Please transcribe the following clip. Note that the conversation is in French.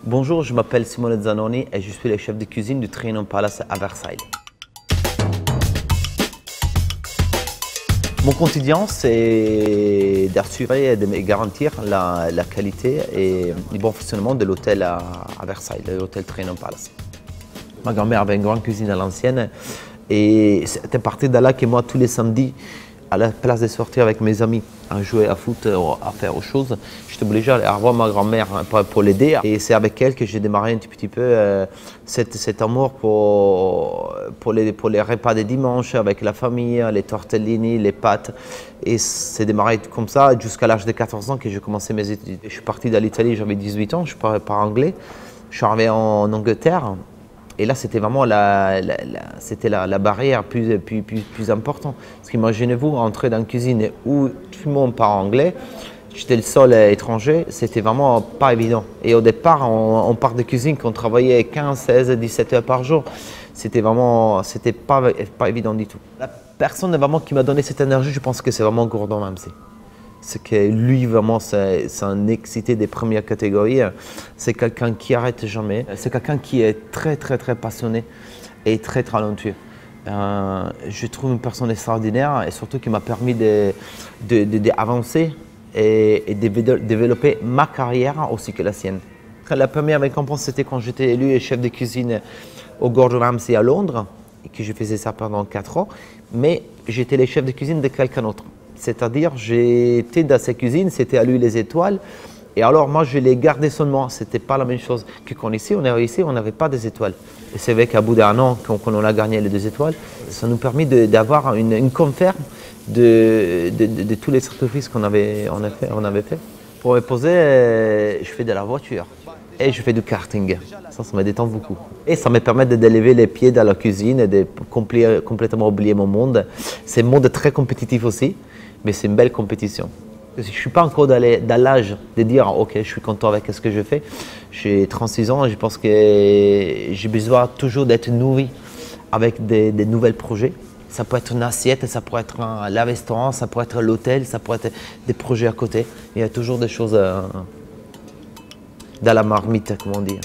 Bonjour, je m'appelle Simone Zanoni et je suis le chef de cuisine du Trianon Palace à Versailles. Mon quotidien, c'est d'assurer et de garantir la qualité et le bon fonctionnement de l'hôtel à Versailles, l'hôtel Trianon Palace. Ma grand-mère avait une grande cuisine à l'ancienne et c'était parti de là que moi, tous les samedis, à la place de sortir avec mes amis à jouer à foot, à faire autre chose, j'étais obligé d'aller voir ma grand-mère pour l'aider. Et c'est avec elle que j'ai démarré un petit peu cet amour pour les repas des dimanches avec la famille, les tortellini, les pâtes. Et c'est démarré comme ça jusqu'à l'âge de 14 ans que j'ai commencé mes études. Je suis parti de l'Italie, j'avais 18 ans, je parlais pas anglais. Je suis arrivé en Angleterre. Et là, c'était vraiment la barrière plus importante. Parce qu'imaginez-vous, entrer dans une cuisine où tout le monde parle anglais, j'étais le seul étranger, c'était vraiment pas évident. Et au départ, on part de cuisine qu'on travaillait 15, 16, 17 heures par jour. C'était pas évident du tout. La personne vraiment qui m'a donné cette énergie, je pense que c'est vraiment Gordon Ramsay. C'est que lui, vraiment, c'est un excité des premières catégories. C'est quelqu'un qui n'arrête jamais. C'est quelqu'un qui est très passionné et très talentueux. Je trouve une personne extraordinaire et surtout qui m'a permis d'avancer et de développer ma carrière aussi que la sienne. La première récompense, c'était quand j'étais élu chef de cuisine au Gordon Ramsay à Londres et que je faisais ça pendant 4 ans. Mais j'étais le chef de cuisine de quelqu'un d'autre. C'est-à-dire, j'étais dans sa cuisine, c'était à lui les étoiles. Et alors, moi, je les gardais seulement. Ce n'était pas la même chose que quand ici, on est réussi, on n'avait pas des étoiles. Et c'est vrai qu'à bout d'un an, quand on a gagné les 2 étoiles, ça nous permet d'avoir une confirme de tous les sacrifices qu'on avait fait. Pour me poser, je fais de la voiture et je fais du karting. Ça me détend beaucoup. Et ça me permet d'élever les pieds dans la cuisine et de complètement oublier mon monde. C'est un monde très compétitif aussi. Mais c'est une belle compétition. Je ne suis pas encore dans l'âge de dire « Ok, je suis content avec ce que je fais ». J'ai 36 ans et je pense que j'ai besoin toujours d'être nourri avec des nouveaux projets. Ça peut être une assiette, ça peut être le restaurant, ça peut être l'hôtel, ça peut être des projets à côté. Il y a toujours des choses dans la marmite, comme on dit.